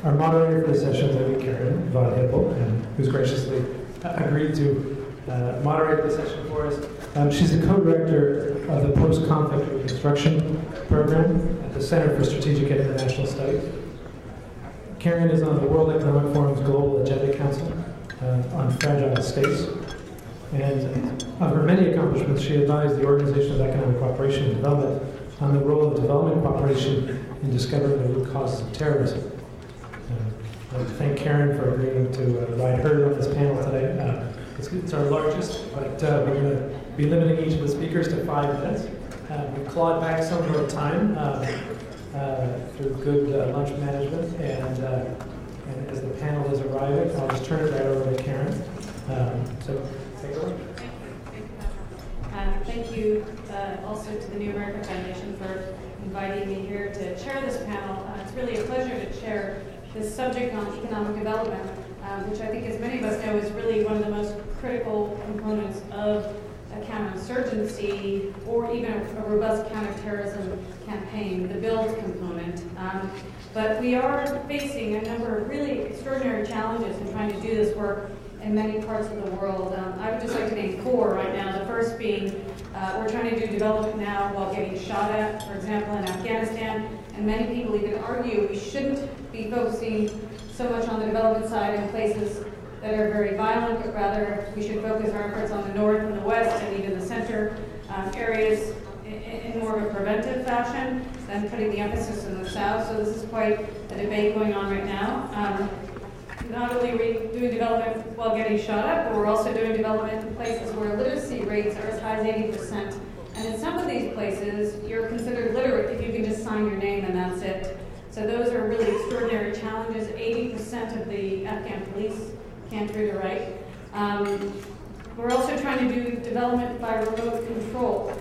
Our moderator for the session is going to be Karen Von Hippel, who's graciously agreed to moderate the session for us. She's the co-director of the Post-Conflict Reconstruction Program at the Center for Strategic and International Studies. Karen is on the World Economic Forum's Global Agenda Council on Fragile States. And of her many accomplishments, she advised the Organization of Economic Cooperation and Development on the role of development cooperation in discovering the root causes of terrorism. I'd like to thank Karen for agreeing to ride her on this panel today. It's our largest, but we're going to be limiting each of the speakers to 5 minutes. We clawed back some of our time through good lunch management, and as the panel is arriving, I'll just turn it right over to Karen. So take it away. Thank you also to the New America Foundation for inviting me here to chair this panel. It's really a pleasure to chair this subject on economic development, which I think, as many of us know, is really one of the most critical components of a counterinsurgency or even a robust counterterrorism campaign, the build component. But we are facing a number of really extraordinary challenges in trying to do this work in many parts of the world. I would just like to name 4 right now. The first being we're trying to do development now while getting shot at, for example, in Afghanistan. And many people even argue we shouldn't be focusing so much on the development side in places that are very violent, but rather we should focus our efforts on the north and the west and even the center areas in more of a preventive fashion than putting the emphasis in the south. So this is quite a debate going on right now. Not only are we doing development while getting shot up, but we're also doing development in places where literacy rates are as high as 80%. And in some of these places, you're considered literate if you can just sign your name and that's it. So those are really extraordinary challenges. 80% of the Afghan police can't read or write. We're also trying to do development by remote control.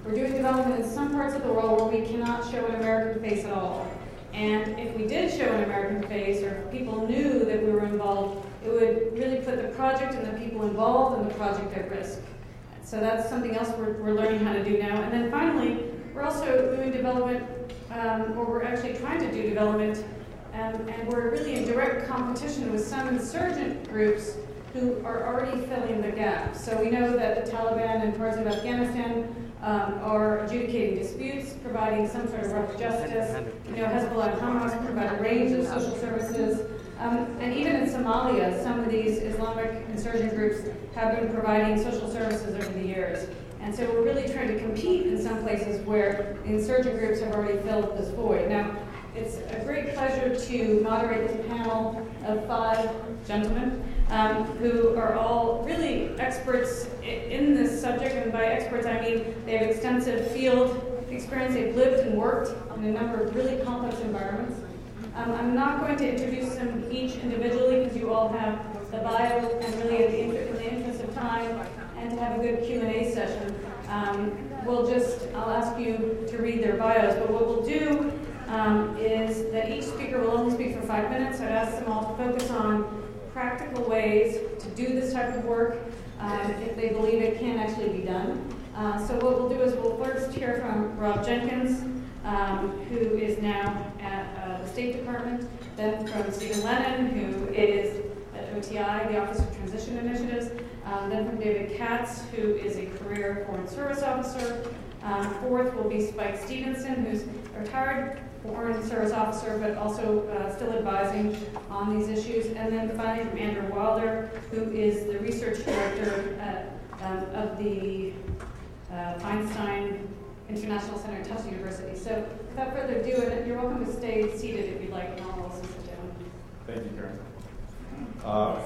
We're doing development in some parts of the world where we cannot show an American face at all. And if we did show an American face, or if people knew that we were involved, it would really put the project and the people involved in the project at risk. So that's something else we're learning how to do now. And then finally, we're also doing development, or we're actually trying to do development, and we're really in direct competition with some insurgent groups who are already filling the gap. So we know that the Taliban and parts of Afghanistan are adjudicating disputes, providing some sort of rough justice. You know, Hezbollah and Hamas provide a range of social services. And even in Somalia, some of these Islamic insurgent groups have been providing social services over the years. And so we're really trying to compete in some places where the insurgent groups have already filled this void. Now, it's a great pleasure to moderate this panel of 5 gentlemen who are all really experts in this subject. And by experts, I mean they have extensive field experience. They've lived and worked in a number of really complex environments. I'm not going to introduce them each individually because you all have the bio, and really in the interest of time and to have a good Q&A session, I'll ask you to read their bios. But what we'll do is that each speaker will only speak for 5 minutes. I'd ask them all to focus on practical ways to do this type of work if they believe it can actually be done. So what we'll do is we'll first hear from Rob Jenkins, who is now at the State Department, then from Stephen Lennon, who is at OTI, the Office of Transition Initiatives, then from David Katz, who is a career Foreign Service officer. Fourth will be Spike Stevenson, who's a retired Foreign Service officer, but also still advising on these issues. And then finally from Andrew Wilder, who is the research director of the Feinstein International Center at Tufts University. So without further ado, and you're welcome to stay seated if you'd like, and I'll also sit down. Thank you, Karen.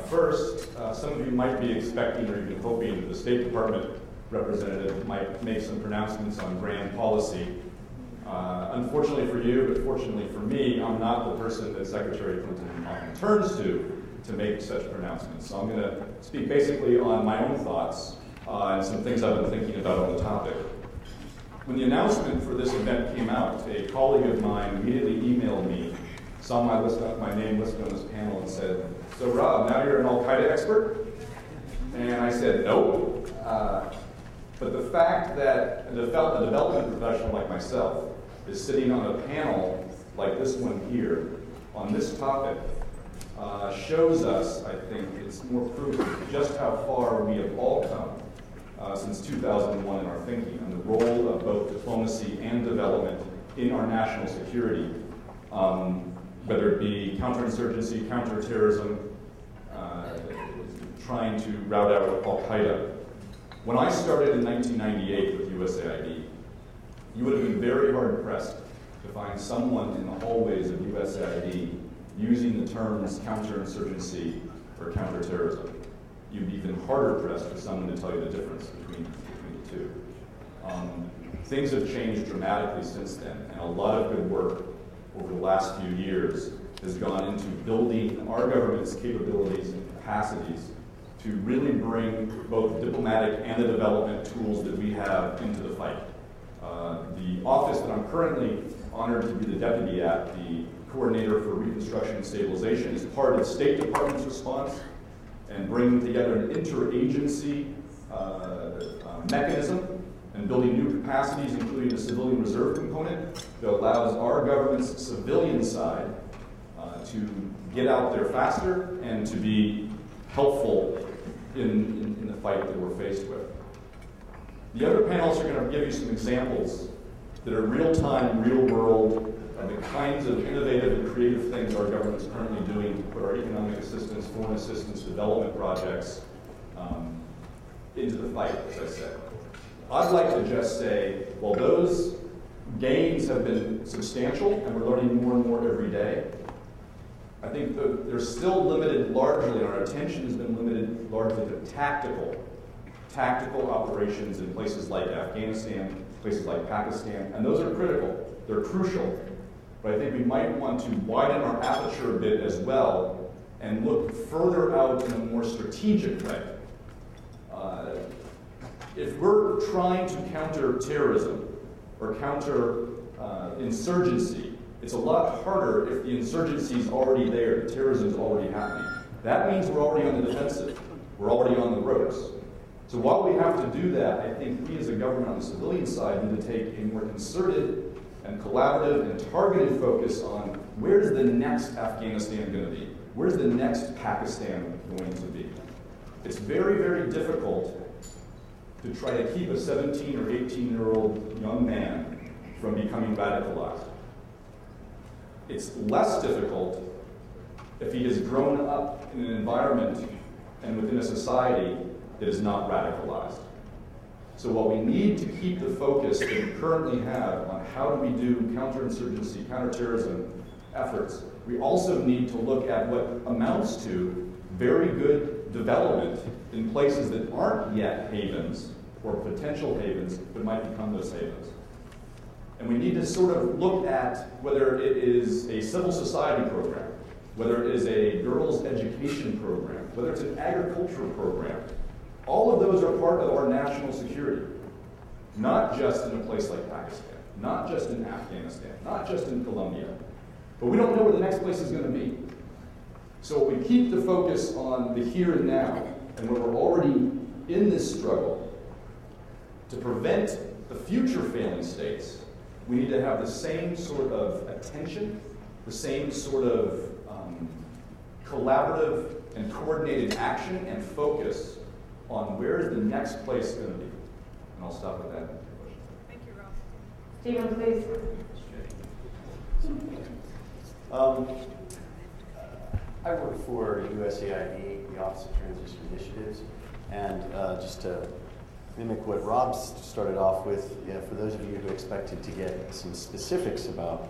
First, some of you might be expecting or even hoping that the State Department representative might make some pronouncements on grand policy. Unfortunately for you, but fortunately for me, I'm not the person that Secretary Clinton often turns to make such pronouncements. So I'm going to speak basically on my own thoughts and some things I've been thinking about on the topic. When the announcement for this event came out, a colleague of mine immediately emailed me, saw my name listed on this panel, and said, "So Rob, now you're an Al-Qaeda expert?" And I said, "No." But the fact that a development professional like myself is sitting on a panel like this one here on this topic shows us, I think, it's more proof of just how far we have all come since 2001 in our thinking on the role of both diplomacy and development in our national security, whether it be counterinsurgency, counterterrorism, trying to rout out Al-Qaeda. When I started in 1998 with USAID, you would have been very hard pressed to find someone in the hallways of USAID using the terms counterinsurgency or counterterrorism. You'd be even harder pressed for someone to tell you the difference between the two. Things have changed dramatically since then, and a lot of good work over the last few years has gone into building our government's capabilities and capacities to really bring both diplomatic and the development tools that we have into the fight. The office that I'm currently honored to be the deputy at, the Coordinator for Reconstruction and Stabilization, is part of the State Department's response and bringing together an interagency mechanism and building new capacities, including a civilian reserve component that allows our government's civilian side to get out there faster and to be helpful in the fight that we're faced with. The other panels are going to give you some examples that are real-time, real-world, of the kinds of innovative and creative things our government's currently doing to put our economic assistance, foreign assistance, development projects into the fight, as I said. I'd like to just say, while those gains have been substantial and we're learning more and more every day, I think they're still limited largely, and our attention has been limited largely to tactical operations in places like Afghanistan, places like Pakistan, and those are critical. They're crucial. But I think we might want to widen our aperture a bit as well and look further out in a more strategic way. If we're trying to counter terrorism or counter insurgency, it's a lot harder if the insurgency is already there, the terrorism is already happening. That means we're already on the defensive. We're already on the ropes. So while we have to do that, I think we as a government on the civilian side need to take a more concerted and collaborative and targeted focus on where's the next Afghanistan going to be? Where's the next Pakistan going to be? It's very, very difficult to try to keep a 17 or 18-year-old young man from becoming radicalized. It's less difficult if he has grown up in an environment and within a society that is not radicalized. So while we need to keep the focus that we currently have on how do we do counterinsurgency, counterterrorism efforts, we also need to look at what amounts to very good development in places that aren't yet havens or potential havens, but might become those havens. And we need to sort of look at whether it is a civil society program, whether it is a girls' education program, whether it's an agricultural program. All of those are part of our national security, not just in a place like Pakistan, not just in Afghanistan, not just in Colombia. But we don't know where the next place is going to be. So we keep the focus on the here and now, and where we're already in this struggle, to prevent the future failing states, we need to have the same sort of attention, the same sort of collaborative and coordinated action and focus on where is the next place going to be. And I'll stop with that. Thank you, Rob. Stephen, please. I work for USAID, the Office of Transition Initiatives, and just to mimic what Rob started off with, for those of you who expected to get some specifics about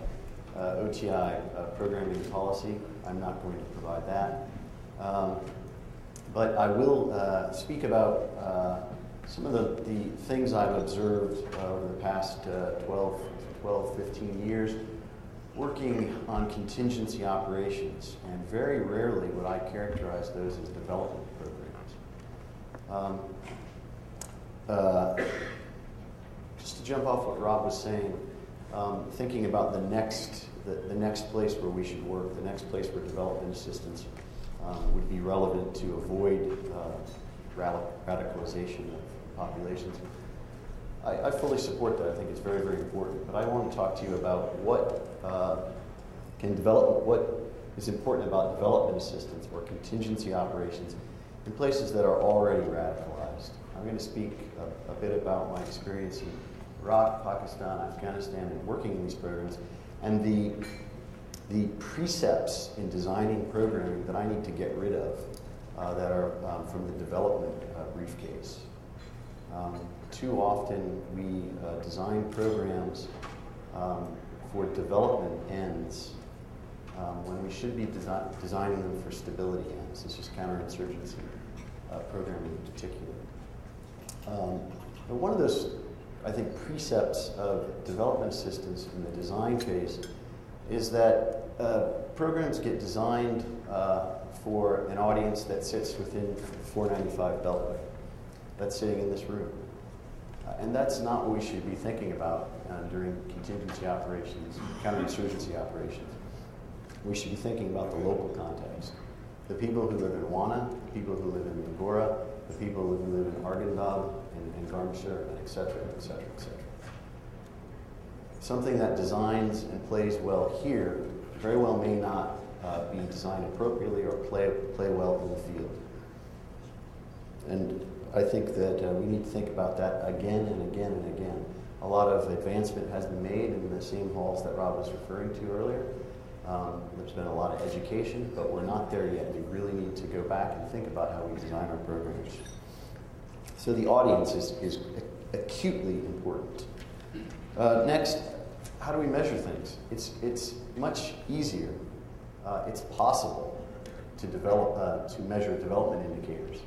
OTI programming policy, I'm not going to provide that. But I will speak about some of the things I've observed over the past 12, 15 years working on contingency operations, and very rarely would I characterize those as development programs. Just to jump off what Rob was saying, thinking about the next place where we should work, the next place where development assistance would be relevant to avoid radicalization of populations. I fully support that. I think it's very, very important. But I want to talk to you about what is important about development assistance or contingency operations in places that are already radicalized. I'm going to speak a bit about my experience in Iraq, Pakistan, Afghanistan, and working in these programs, and the precepts in designing programming that I need to get rid of that are from the development briefcase. Too often we design programs for development ends when we should be designing them for stability ends. This is counterinsurgency programming in particular. And one of those, I think, precepts of development assistance in the design phase is that programs get designed for an audience that sits within 495 Beltway, that's sitting in this room. And that's not what we should be thinking about during contingency operations, counterinsurgency operations. We should be thinking about the local context. The people who live in Wana, the people who live in Mingora, the people who live in Arghandab and Garmsher, and et cetera, et cetera, et cetera. Something that designs and plays well here very well may not be designed appropriately or play well in the field. And I think that we need to think about that again and again and again. A lot of advancement has been made in the same halls that Rob was referring to earlier. There's been a lot of education, but we're not there yet. We really need to go back and think about how we design our programs. So the audience is acutely important. Next, how do we measure things? It's much easier. It's possible to develop to measure development indicators.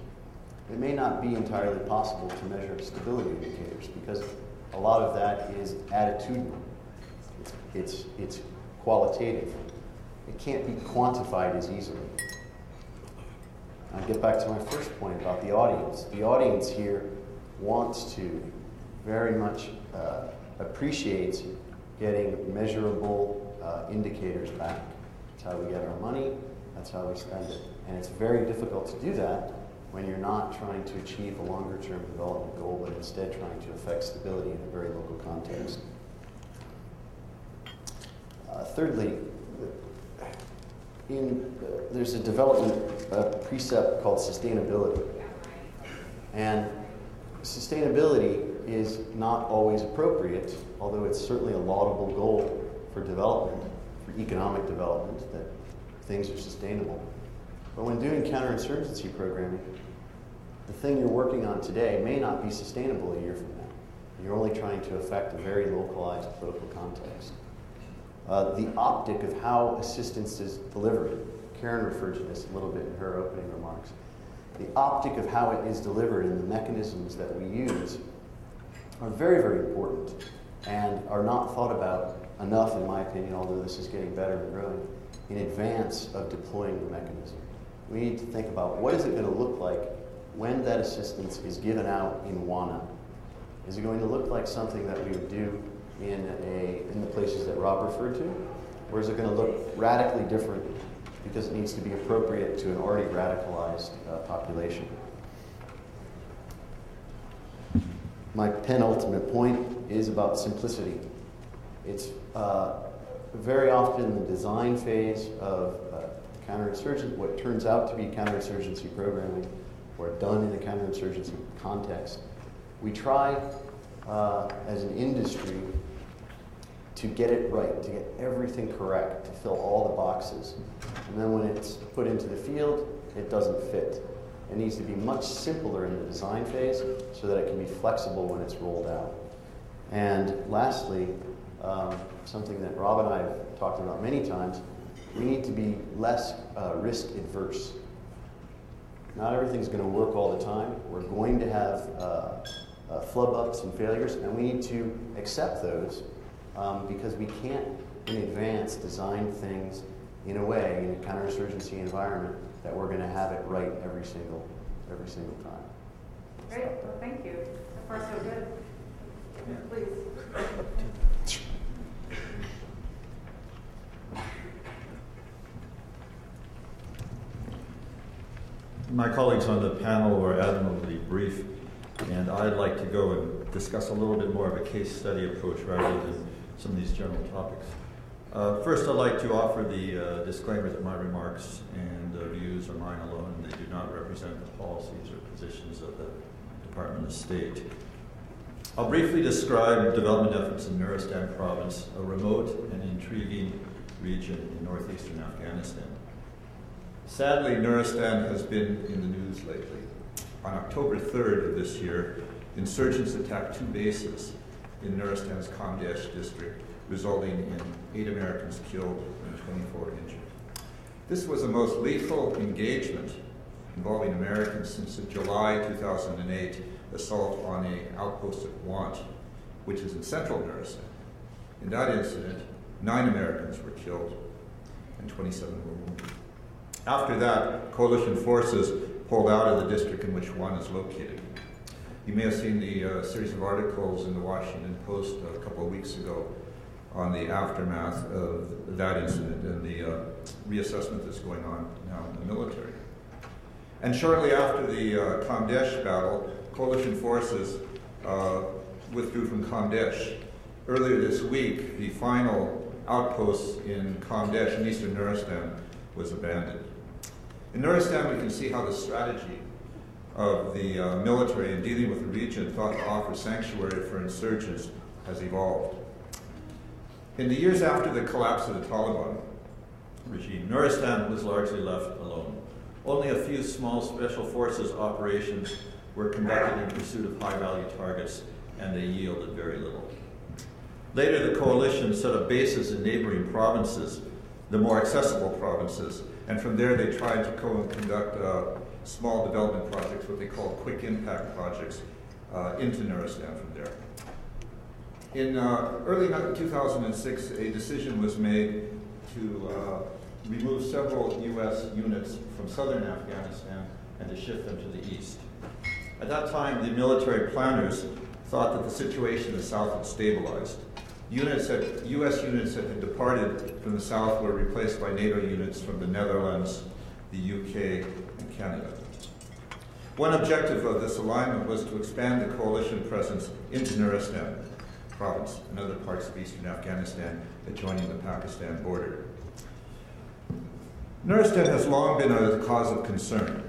It may not be entirely possible to measure stability indicators because a lot of that is attitudinal. It's qualitative. It can't be quantified as easily. I'll get back to my first point about the audience. The audience here wants to very much appreciates getting measurable indicators back. That's how we get our money, that's how we spend it. And it's very difficult to do that when you're not trying to achieve a longer-term development goal, but instead trying to affect stability in a very local context. Thirdly, there's a development precept called sustainability. And sustainability is not always appropriate, although it's certainly a laudable goal for development, for economic development, that things are sustainable. But when doing counterinsurgency programming, the thing you're working on today may not be sustainable a year from now. You're only trying to affect a very localized political context. The optic of how assistance is delivered, Karen referred to this a little bit in her opening remarks. The optic of how it is delivered and the mechanisms that we use are very, very important and are not thought about enough, in my opinion, although this is getting better and growing, in advance of deploying the mechanism. We need to think about what is it going to look like when that assistance is given out in Wana. Is it going to look like something that we would do in the places that Rob referred to? Or is it going to look radically different because it needs to be appropriate to an already radicalized population? My penultimate point is about simplicity. It's very often the design phase of counterinsurgency, what turns out to be counterinsurgency programming, or done in a counterinsurgency context. We try as an industry to get it right, to get everything correct, to fill all the boxes. And then when it's put into the field, it doesn't fit. It needs to be much simpler in the design phase so that it can be flexible when it's rolled out. And lastly, something that Rob and I have talked about many times, we need to be less risk adverse. Not everything's going to work all the time. We're going to have flub ups and failures, and we need to accept those because we can't in advance design things in a way, in a counterinsurgency environment, that we're going to have it right every single time. Great, well, thank you. So far, so good. Yeah. Please. My colleagues on the panel were admirably brief, and I'd like to go and discuss a little bit more of a case study approach rather than some of these general topics. First, I'd like to offer the disclaimer that my remarks and views are mine alone, and they do not represent the policies or positions of the Department of State. I'll briefly describe development efforts in Nuristan province, a remote and intriguing region in northeastern Afghanistan. Sadly, Nuristan has been in the news lately. On October 3rd of this year, insurgents attacked 2 bases in Nuristan's Kamdesh district, resulting in 8 Americans killed and 24 injured. This was the most lethal engagement involving Americans since the July 2008 assault on an outpost at Want, which is in central Nuristan. In that incident, 9 Americans were killed and 27 were wounded. After that, coalition forces pulled out of the district in which Want is located. You may have seen the series of articles in the Washington Post a couple of weeks ago on the aftermath of that incident and the reassessment that's going on now in the military. And shortly after the Kamdesh battle, coalition forces withdrew from Kamdesh. Earlier this week, the final outpost in Kamdesh, in eastern Nuristan, was abandoned. In Nuristan, we can see how the strategy of the military in dealing with the region thought to offer sanctuary for insurgents has evolved. In the years after the collapse of the Taliban regime, Nuristan was largely left alone. Only a few small special forces operations were conducted in pursuit of high-value targets, and they yielded very little. Later, the coalition set up bases in neighboring provinces, the more accessible provinces, and from there they tried to conduct small development projects, what they call quick impact projects, into Nuristan from there. In early 2006, a decision was made to remove several U.S. units from southern Afghanistan and to shift them to the east. At that time, the military planners thought that the situation in the south had stabilized. U.S. units that had departed from the south were replaced by NATO units from the Netherlands, the UK, and Canada. One objective of this alignment was to expand the coalition presence into Nuristan province and other parts of eastern Afghanistan adjoining the Pakistan border. Nuristan has long been a cause of concern.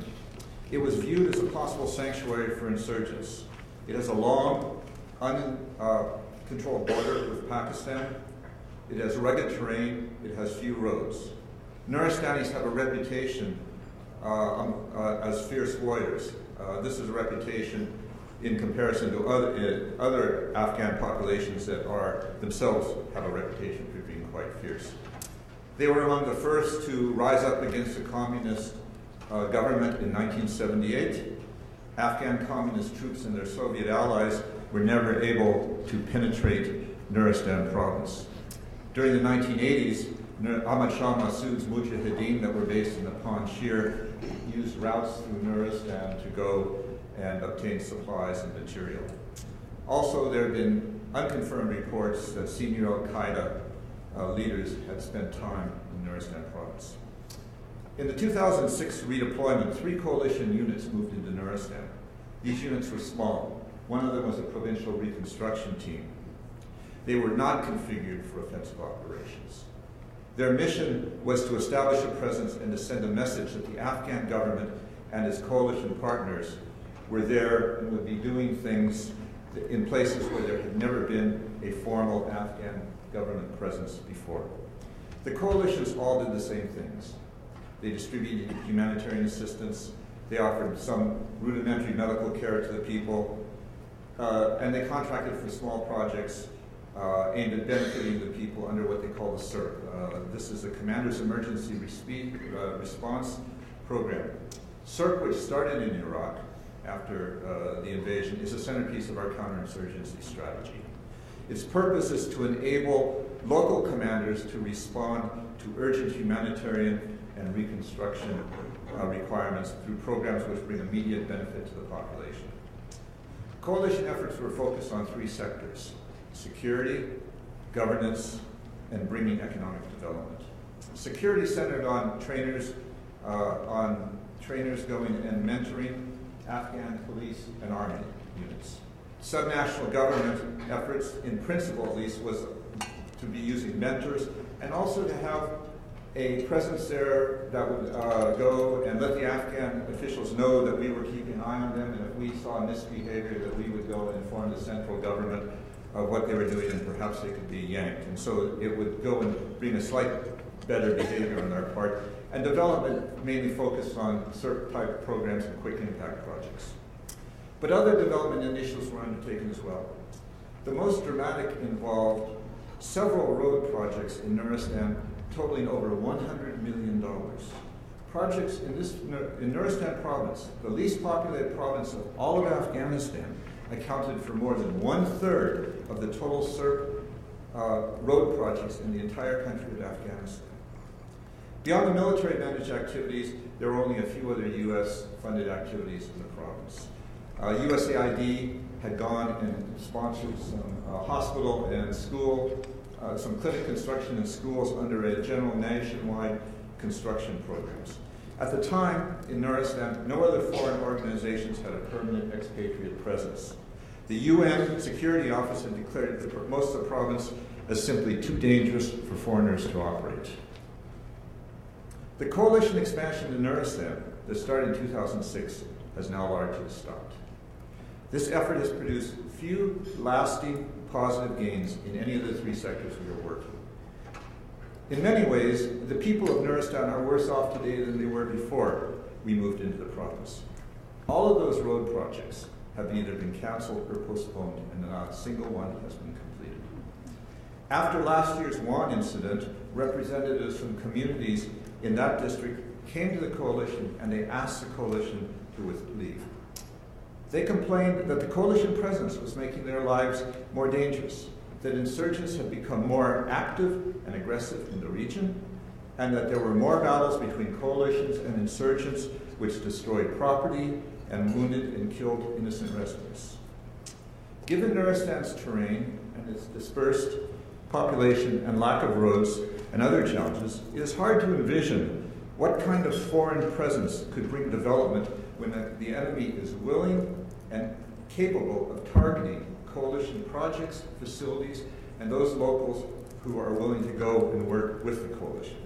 It was viewed as a possible sanctuary for insurgents. It has a long, uncontrolled border with Pakistan. It has rugged terrain. It has few roads. Nuristanis have a reputation as fierce warriors. This is a reputation in comparison to other Afghan populations that themselves have a reputation for being quite fierce. They were among the first to rise up against the communist government in 1978. Afghan communist troops and their Soviet allies were never able to penetrate Nuristan province. During the 1980s, Ahmad Shah Massoud's Mujahideen that were based in the Panjshir used routes through Nuristan to go and obtain supplies and material. Also, there have been unconfirmed reports that senior Al-Qaeda leaders had spent time in Nuristan province. In the 2006 redeployment, 3 coalition units moved into Nuristan. These units were small. One of them was a provincial reconstruction team. They were not configured for offensive operations. Their mission was to establish a presence and to send a message that the Afghan government and its coalition partners were there and would be doing things in places where there had never been a formal Afghan government presence before. The coalitions all did the same things. They distributed humanitarian assistance, they offered some rudimentary medical care to the people, and they contracted for small projects aimed at benefiting the people under what they call the CERP. This is the Commander's Emergency Response Program. CERP, which started in Iraq after the invasion, is a centerpiece of our counterinsurgency strategy. Its purpose is to enable local commanders to respond to urgent humanitarian and reconstruction requirements through programs which bring immediate benefit to the population. Coalition efforts were focused on 3 sectors: security, governance, and bringing economic development. Security centered on trainers going and mentoring Afghan police and army units. Subnational government efforts, in principle at least, was to be using mentors and also to have a presence there that would go and let the Afghan officials know that we were keeping an eye on them, and if we saw misbehavior, that we would go and inform the central government of what they were doing, and perhaps they could be yanked. And so it would go and bring a slight better behavior on our part, and development mainly focused on certain type of programs and quick impact projects. But other development initiatives were undertaken as well. The most dramatic involved several road projects in Nuristan totaling over $100 million. Projects in Nuristan province, the least populated province of all of Afghanistan, accounted for more than 1/3 of the total SERP road projects in the entire country of Afghanistan. Beyond the military managed activities, there were only a few other U.S. funded activities in the province. USAID had gone and sponsored some hospital and school, some clinic construction in schools under a general nationwide construction programs. At the time, in Nuristan, no other foreign organizations had a permanent expatriate presence. The UN Security Office had declared most of the province as simply too dangerous for foreigners to operate. The coalition expansion in Nuristan that started in 2006 has now largely stopped. This effort has produced few lasting positive gains in any of the three sectors we are working. In many ways, the people of Nuristan are worse off today than they were before we moved into the province. All of those road projects have either been canceled or postponed, and not a single one has been completed. After last year's Wan incident, representatives from communities in that district came to the coalition and they asked the coalition to leave. They complained that the coalition presence was making their lives more dangerous, that insurgents had become more active and aggressive in the region, and that there were more battles between coalitions and insurgents which destroyed property and wounded and killed innocent residents. Given Nuristan's terrain and its dispersed population and lack of roads and other challenges, it is hard to envision what kind of foreign presence could bring development when the enemy is willing and capable of targeting coalition projects, facilities, and those locals who are willing to go and work with the coalition.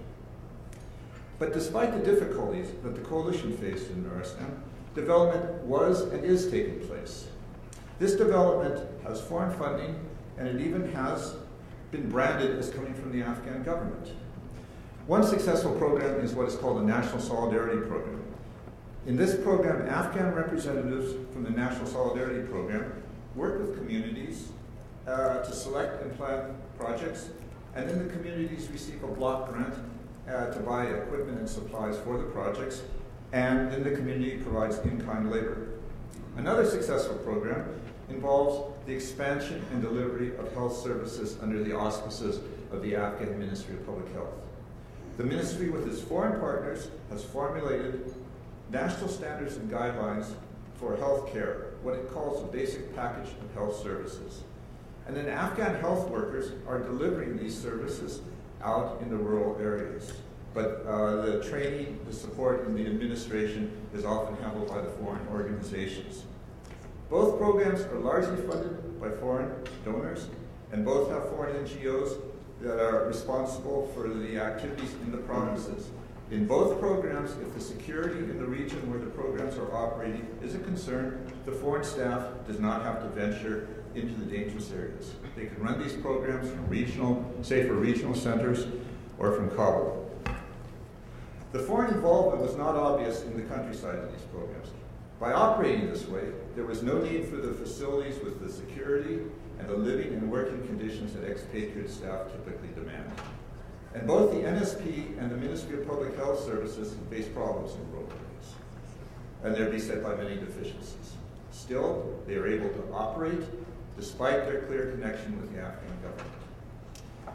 But despite the difficulties that the coalition faced in Nuristan, development was and is taking place. This development has foreign funding, and it even has been branded as coming from the Afghan government. One successful program is what is called the National Solidarity Program. In this program, Afghan representatives from the National Solidarity Program work with communities to select and plan projects, and then the communities receive a block grant to buy equipment and supplies for the projects, and then the community provides in-kind labor. Another successful program involves the expansion and delivery of health services under the auspices of the Afghan Ministry of Public Health. The ministry, with its foreign partners, has formulated national standards and guidelines for health care, what it calls a basic package of health services. And then Afghan health workers are delivering these services out in the rural areas. But the training, the support, and the administration is often handled by the foreign organizations. Both programs are largely funded by foreign donors, and both have foreign NGOs that are responsible for the activities in the provinces. In both programs, if the security in the region where the programs are operating is a concern, the foreign staff does not have to venture into the dangerous areas. They can run these programs from regional centers or from Kabul. The foreign involvement was not obvious in the countryside of these programs. By operating this way, there was no need for the facilities with the security and the living and working conditions that expatriate staff typically demand. And both the NSP and the Ministry of Public Health Services face problems in rural areas, and they're beset by many deficiencies. Still, they are able to operate despite their clear connection with the Afghan government.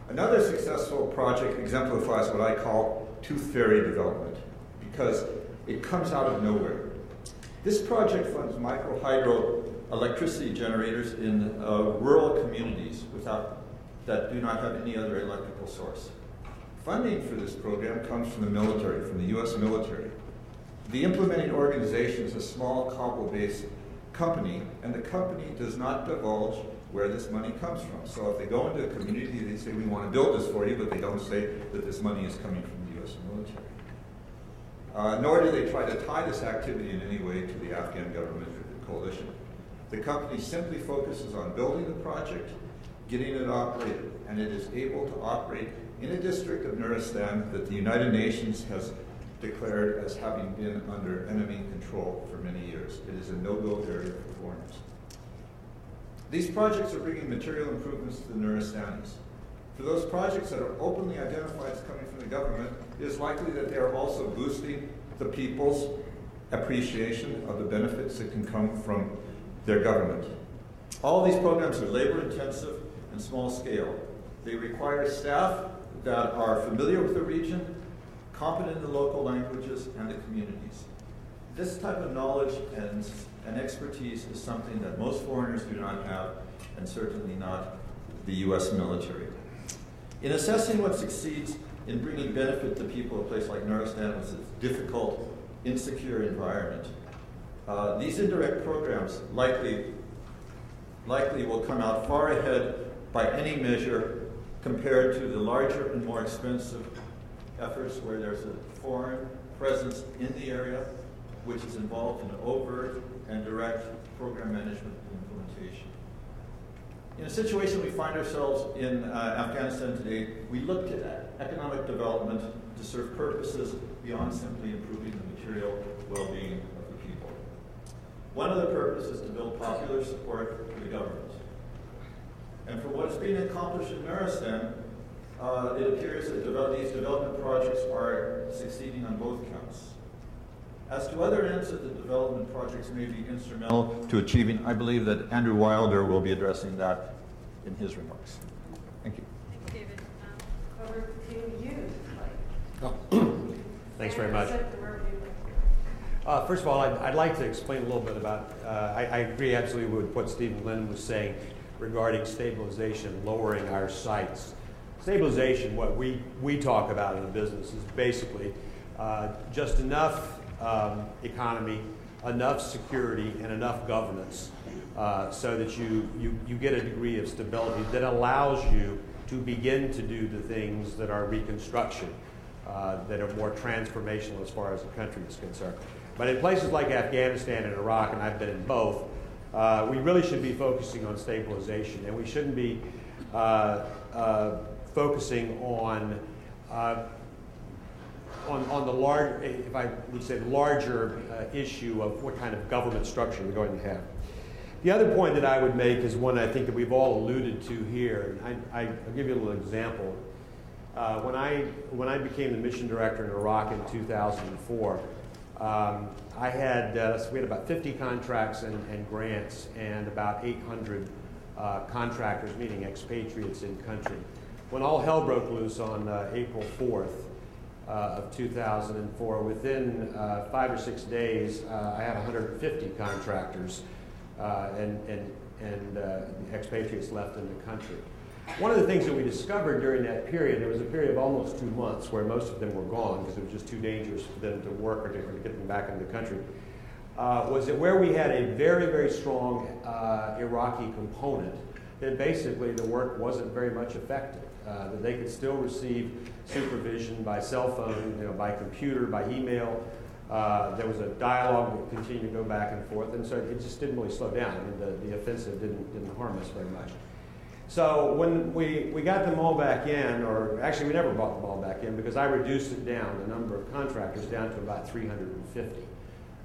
Another successful project exemplifies what I call tooth fairy development, because it comes out of nowhere. This project funds micro-hydro electricity generators in rural communities that do not have any other electrical source. Funding for this program comes from the military, from the US military. The implementing organization is a small Kabul-based company, and the company does not divulge where this money comes from. So if they go into a community, they say, we want to build this for you, but they don't say that this money is coming from the U.S. military. Nor do they try to tie this activity in any way to the Afghan government or the coalition. The company simply focuses on building the project, getting it operated, and it is able to operate in a district of Nuristan that the United Nations has declared as having been under enemy control for many years. It is a no-go area for foreigners. These projects are bringing material improvements to the Nuristanis. For those projects that are openly identified as coming from the government, it is likely that they are also boosting the people's appreciation of the benefits that can come from their government. All these programs are labor-intensive and small-scale. They require staff that are familiar with the region, competent in the local languages and the communities. This type of knowledge and expertise is something that most foreigners do not have, and certainly not the U.S. military. In assessing what succeeds in bringing benefit to people of a place like Nuristan with its difficult, insecure environment, these indirect programs likely will come out far ahead by any measure compared to the larger and more expensive efforts where there's a foreign presence in the area, which is involved in overt and direct program management and implementation. In a situation we find ourselves in Afghanistan today, we look to economic development to serve purposes beyond simply improving the material well-being of the people. One of the purposes is to build popular support for the government. And for what is being accomplished in Nuristan, it appears that these development projects are succeeding on both counts. As to other ends that the development projects may be instrumental to achieving, I believe that Andrew Wilder will be addressing that in his remarks. Thank you. Thank you, David. Over to you, Mike. Oh. Thanks very much. First of all, I'd like to explain a little bit about, I agree absolutely with what Stephen Lynn was saying regarding stabilization, lowering our sights. Stabilization, what we talk about in the business, is basically just enough economy, enough security, and enough governance so that you get a degree of stability that allows you to begin to do the things that are reconstruction, that are more transformational as far as the country is concerned. But in places like Afghanistan and Iraq, and I've been in both, we really should be focusing on stabilization, and we shouldn't be focusing on the large, if I would say, larger issue of what kind of government structure we're going to have. The other point that I would make is one I think that we've all alluded to here. I'll give you a little example. When I became the mission director in Iraq in 2004, we had about 50 contracts and grants and about 800 contractors, meaning expatriates in country. When all hell broke loose on April 4th of 2004, within 5 or 6 days, I had 150 contractors and expatriates left in the country. One of the things that we discovered during that period, there was a period of almost 2 months where most of them were gone because it was just too dangerous for them to work or to get them back into the country, was that where we had a very, very strong Iraqi component, that basically the work wasn't very much affected. That they could still receive supervision by cell phone, by computer, by email. There was a dialogue that continued to go back and forth, and so it just didn't really slow down. I mean, the offensive didn't harm us very much. So when we got them all back in, or actually we never brought them all back in because I reduced it down, the number of contractors down to about 350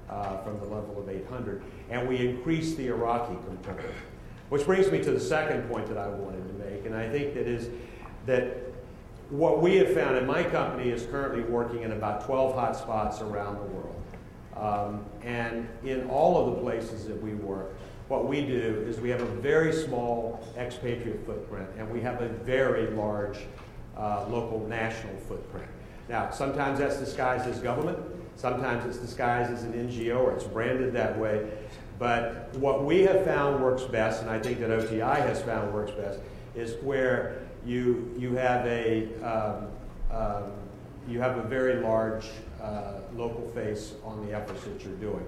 from the level of 800, and we increased the Iraqi component. Which brings me to the second point that I wanted to make, and I think that is that what we have found, and my company is currently working in about 12 hotspots around the world. And in all of the places that we work, what we do is we have a very small expatriate footprint, and we have a very large local national footprint. Now, sometimes that's disguised as government, sometimes it's disguised as an NGO, or it's branded that way. But what we have found works best, and I think that OTI has found works best, is where you have a very large local face on the efforts that you're doing.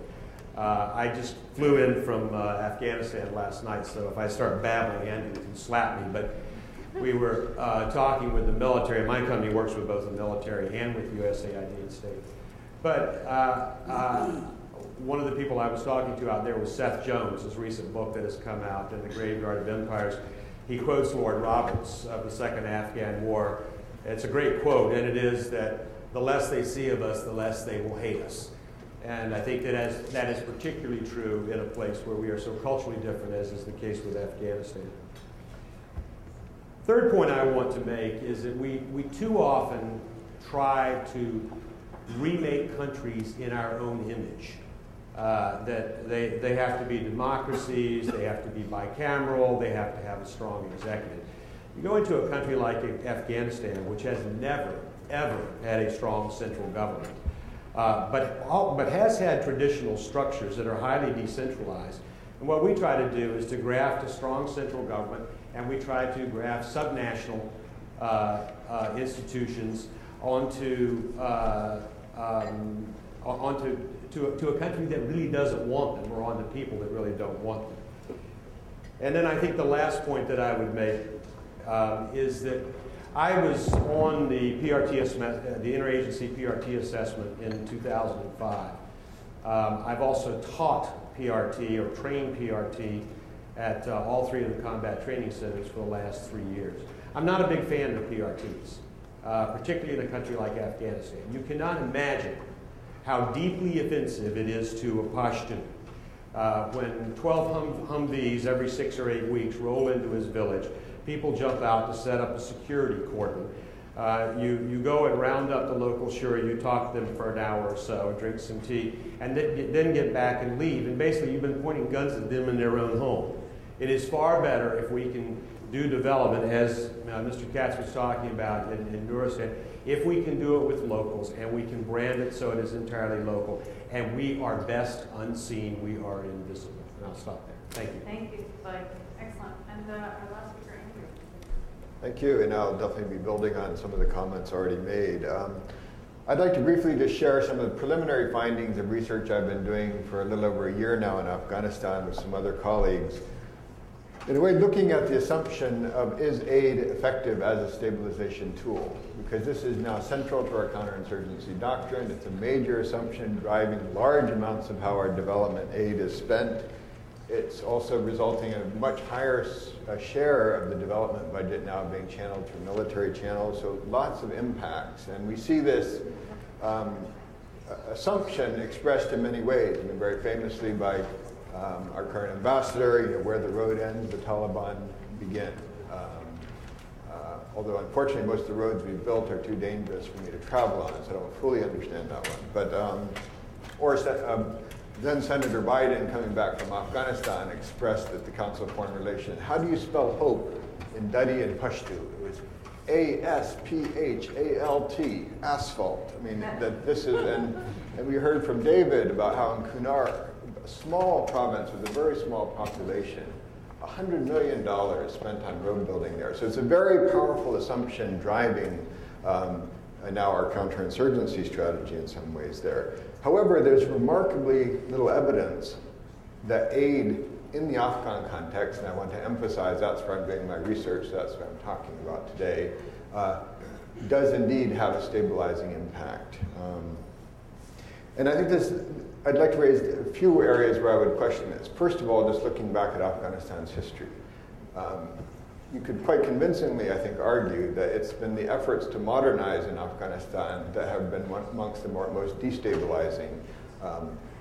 I just flew in from Afghanistan last night, so if I start babbling, Andy can slap me. But we were talking with the military. My company works with both the military and with USAID and state. But one of the people I was talking to out there was Seth Jones, his recent book that has come out, In the Graveyard of Empires. He quotes Lord Roberts of the Second Afghan War. It's a great quote, and it is that the less they see of us, the less they will hate us. And I think that is particularly true in a place where we are so culturally different, as is the case with Afghanistan. Third point I want to make is that we too often try to remake countries in our own image. That they have to be democracies, they have to be bicameral, they have to have a strong executive. You go into a country like Afghanistan, which has never, ever had a strong central government, but has had traditional structures that are highly decentralized. And what we try to do is to graft a strong central government, and we try to graft subnational institutions onto a country that really doesn't want them, or on the people that really don't want them. And then I think the last point that I would make is that I was on the PRT, the interagency PRT assessment in 2005. I've also taught PRT or trained PRT at all three of the combat training centers for the last 3 years. I'm not a big fan of PRTs, particularly in a country like Afghanistan. You cannot imagine how deeply offensive it is to a Pashtun. When 12 Humvees every 6 or 8 weeks roll into his village, people jump out to set up a security cordon. You go and round up the local shura, you talk to them for an hour or so, drink some tea, and then get back and leave. And basically you've been pointing guns at them in their own home. It is far better if we can do development, as Mr. Katz was talking about in Nuristan, if we can do it with locals and we can brand it so it is entirely local, and we are best unseen, we are invisible. And I'll stop there. Thank you. Thank you, Bud. Excellent. And our last speaker, Andrew. Thank you, and I'll definitely be building on some of the comments already made. I'd like to briefly just share some of the preliminary findings of research I've been doing for a little over a year now in Afghanistan with some other colleagues. In a way, looking at the assumption of is aid effective as a stabilization tool, because this is now central to our counterinsurgency doctrine. It's a major assumption driving large amounts of how our development aid is spent. It's also resulting in a much higher share of the development budget now being channeled through military channels, so lots of impacts. And we see this assumption expressed in many ways. I mean, very famously by our current ambassador, where the road ends, the Taliban begin. Although unfortunately most of the roads we've built are too dangerous for me to travel on, so I don't fully understand that one. But then Senator Biden, coming back from Afghanistan, expressed at the Council of Foreign Relations, how do you spell hope in Dari and Pashto? It was ASPHALT, asphalt. I mean, that this is, and we heard from David about how in Kunar, a small province with a very small population, $100 million spent on road building there. So it's a very powerful assumption driving now our counterinsurgency strategy in some ways there. However, there's remarkably little evidence that aid in the Afghan context, and I want to emphasize that's where I'm doing my research, that's what I'm talking about today, does indeed have a stabilizing impact. And I think I'd like to raise a few areas where I would question this. First of all, just looking back at Afghanistan's history. You could quite convincingly, I think, argue that it's been the efforts to modernize in Afghanistan that have been amongst the most destabilizing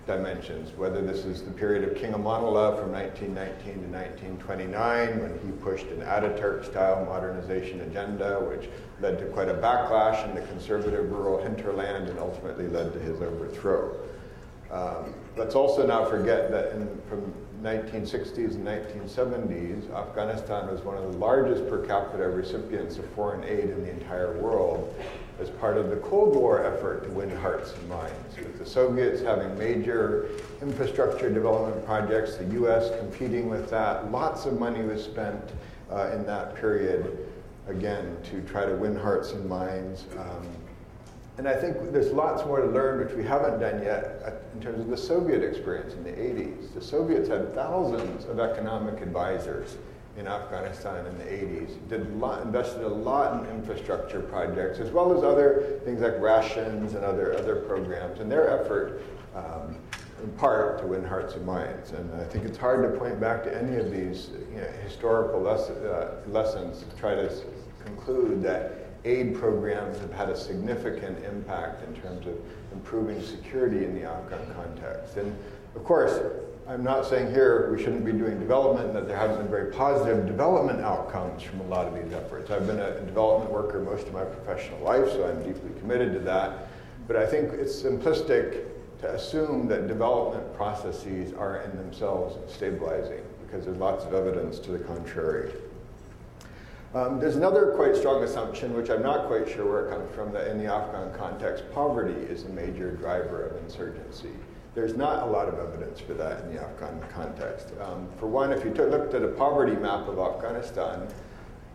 dimensions, whether this is the period of King Amanullah from 1919 to 1929, when he pushed an Ataturk-style modernization agenda, which led to quite a backlash in the conservative rural hinterland and ultimately led to his overthrow. Let's also not forget that from 1960s and 1970s, Afghanistan was one of the largest per capita recipients of foreign aid in the entire world as part of the Cold War effort to win hearts and minds, with the Soviets having major infrastructure development projects, the US competing with that. Lots of money was spent in that period, again, to try to win hearts and minds. And I think there's lots more to learn, which we haven't done yet, in terms of the Soviet experience in the 80s. The Soviets had thousands of economic advisors in Afghanistan in the 80s, invested a lot in infrastructure projects, as well as other things like rations and other programs, and their effort, in part, to win hearts and minds. And I think it's hard to point back to any of these historical lessons to try to conclude that aid programs have had a significant impact in terms of improving security in the Afghan context. And of course, I'm not saying here we shouldn't be doing development, and that there haven't been very positive development outcomes from a lot of these efforts. I've been a development worker most of my professional life, so I'm deeply committed to that. But I think it's simplistic to assume that development processes are in themselves stabilizing, because there's lots of evidence to the contrary. There's another quite strong assumption, which I'm not quite sure where it comes from, that in the Afghan context, poverty is a major driver of insurgency. There's not a lot of evidence for that in the Afghan context. For one, if you looked at a poverty map of Afghanistan,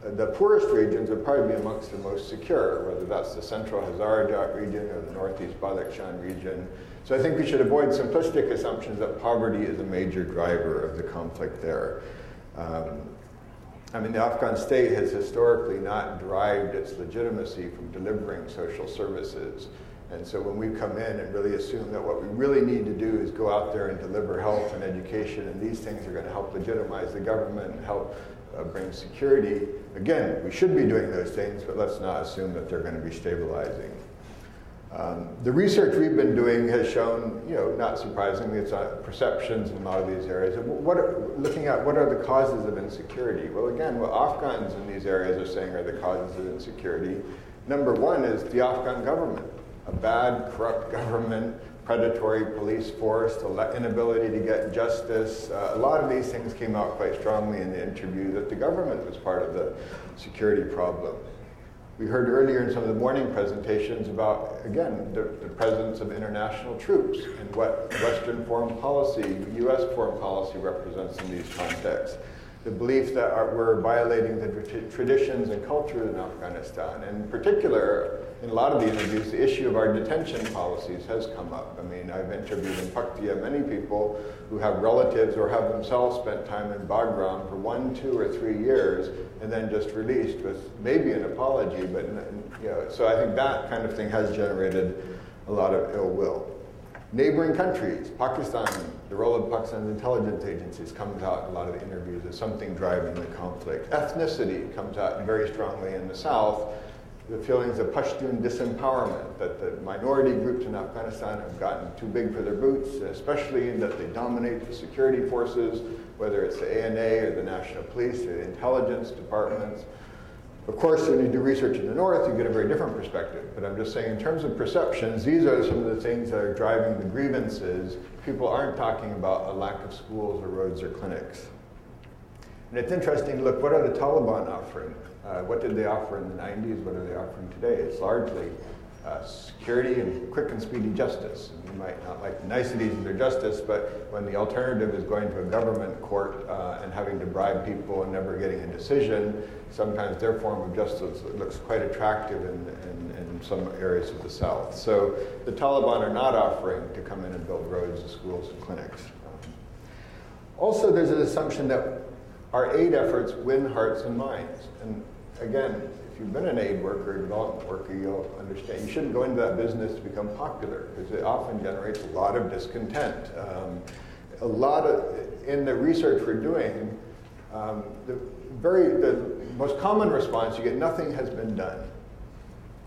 the poorest regions would probably be amongst the most secure, whether that's the central Hazarajat region or the northeast Badakhshan region. So I think we should avoid simplistic assumptions that poverty is a major driver of the conflict there. I mean, the Afghan state has historically not derived its legitimacy from delivering social services. And so when we come in and really assume that what we really need to do is go out there and deliver health and education, and these things are going to help legitimize the government and help bring security, again, we should be doing those things, but let's not assume that they're going to be stabilizing. The research we've been doing has shown, not surprisingly, it's perceptions in a lot of these areas. Looking at what are the causes of insecurity? Well, again, what Afghans in these areas are saying are the causes of insecurity. Number one is the Afghan government. A bad, corrupt government, predatory police force, the inability to get justice. A lot of these things came out quite strongly in the interview, that the government was part of the security problem. We heard earlier in some of the morning presentations about, again, the presence of international troops and what Western foreign policy, U.S. foreign policy represents in these contexts. The belief that we're violating the traditions and culture in Afghanistan. And in particular, in a lot of the interviews, the issue of our detention policies has come up. I mean, I've interviewed in Paktia many people who have relatives or have themselves spent time in Bagram for 1, 2, or 3 years and then just released with maybe an apology, but so I think that kind of thing has generated a lot of ill will. Neighboring countries, Pakistan, the role of Pakistan's intelligence agencies comes out in a lot of the interviews as something driving the conflict. Ethnicity comes out very strongly in the South. The feelings of Pashtun disempowerment, that the minority groups in Afghanistan have gotten too big for their boots, especially in that they dominate the security forces, whether it's the ANA or the National Police or the intelligence departments. Of course, when you do research in the North, you get a very different perspective. But I'm just saying, in terms of perceptions, these are some of the things that are driving the grievances. People aren't talking about a lack of schools or roads or clinics. And it's interesting to look, what are the Taliban offering? What did they offer in the 90s? What are they offering today? It's largely security and quick and speedy justice. And you might not like the niceties of their justice, but when the alternative is going to a government court and having to bribe people and never getting a decision, sometimes their form of justice looks quite attractive in some areas of the South. So the Taliban are not offering to come in and build roads and schools and clinics. Also, there's an assumption that our aid efforts win hearts and minds. And again, if you've been an aid worker, a development worker, you'll understand you shouldn't go into that business to become popular, because it often generates a lot of discontent. In the research we're doing, the most common response, you get nothing has been done.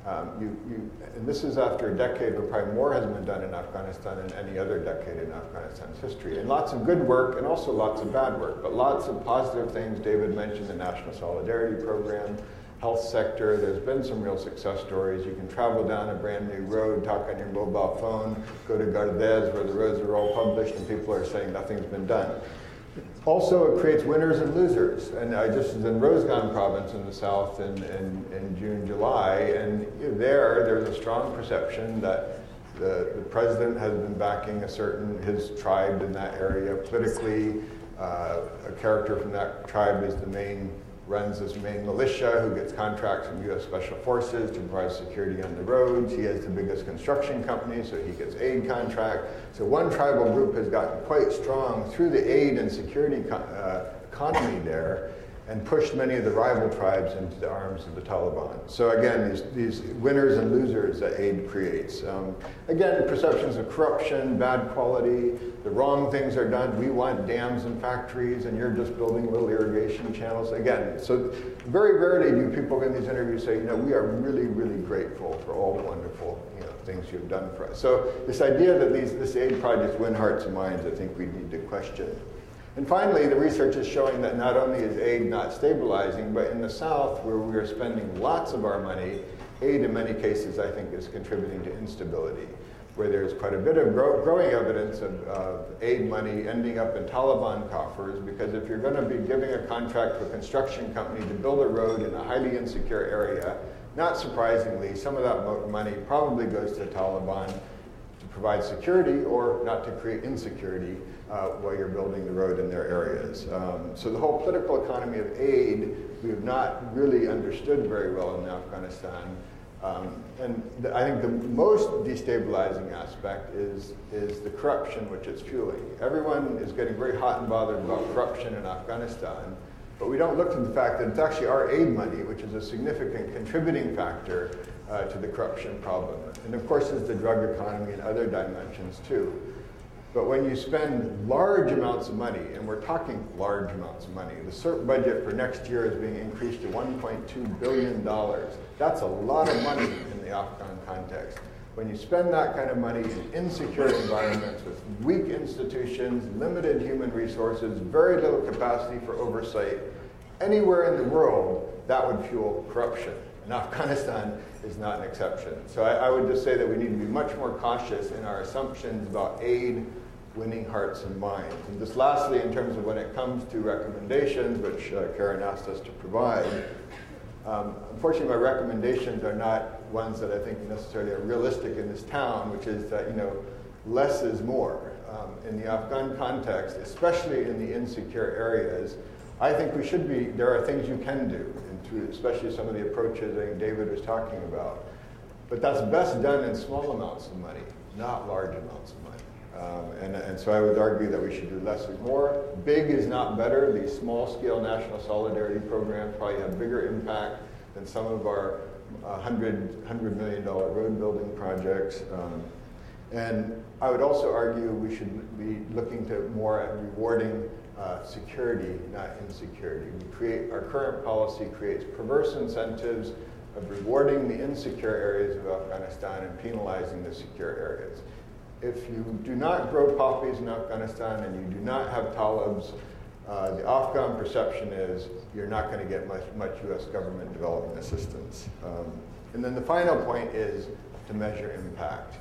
And this is after a decade where probably more has been done in Afghanistan than any other decade in Afghanistan's history. And lots of good work and also lots of bad work, but lots of positive things. David mentioned the National Solidarity Program, health sector. There's been some real success stories. You can travel down a brand new road, talk on your mobile phone, go to Gardez where the roads are all published and people are saying nothing's been done. Also, it creates winners and losers. And I just was in Rozgan province in the south in June, July, and there's a strong perception that the president has been backing his tribe in that area politically. A character from that tribe is the main runs this main militia who gets contracts from U.S. Special Forces to provide security on the roads. He has the biggest construction company, so he gets aid contract. So one tribal group has gotten quite strong through the aid and security economy there, and pushed many of the rival tribes into the arms of the Taliban. So again, these winners and losers that aid creates. Again, perceptions of corruption, bad quality, the wrong things are done. We want dams and factories, and you're just building little irrigation channels. Again, so very rarely do people in these interviews say, we are really, really grateful for all the wonderful things you've done for us. So this idea that this aid projects win hearts and minds, I think we need to question. And finally, the research is showing that not only is aid not stabilizing, but in the South, where we are spending lots of our money, aid in many cases, I think, is contributing to instability, where there's quite a bit of growing evidence of aid money ending up in Taliban coffers, because if you're going to be giving a contract to a construction company to build a road in a highly insecure area, not surprisingly, some of that money probably goes to the Taliban to provide security or not to create insecurity while you're building the road in their areas. So the whole political economy of aid, we have not really understood very well in Afghanistan. And I think the most destabilizing aspect is the corruption which it's fueling. Everyone is getting very hot and bothered about corruption in Afghanistan, but we don't look at the fact that it's actually our aid money, which is a significant contributing factor to the corruption problem. And of course, there's the drug economy and other dimensions too. But when you spend large amounts of money, and we're talking large amounts of money, the CERT budget for next year is being increased to $1.2 billion. That's a lot of money in the Afghan context. When you spend that kind of money in insecure environments with weak institutions, limited human resources, very little capacity for oversight, anywhere in the world, that would fuel corruption. And Afghanistan is not an exception. So I would just say that we need to be much more cautious in our assumptions about aid winning hearts and minds. And just lastly, in terms of when it comes to recommendations, which Karen asked us to provide, unfortunately my recommendations are not ones that I think necessarily are realistic in this town, which is that, less is more. In the Afghan context, especially in the insecure areas, I think there are things you can do, especially some of the approaches I think David was talking about. But that's best done in small amounts of money, not large amounts of money. And so I would argue that we should do less is more. Big is not better. These small-scale national solidarity programs probably have bigger impact than some of our $100 million road building projects. And I would also argue we should be looking to more at rewarding security, not insecurity. Our current policy creates perverse incentives of rewarding the insecure areas of Afghanistan and penalizing the secure areas. If you do not grow poppies in Afghanistan and you do not have Talibs, the Afghan perception is you're not going to get much U.S. government development assistance. And then the final point is to measure impact.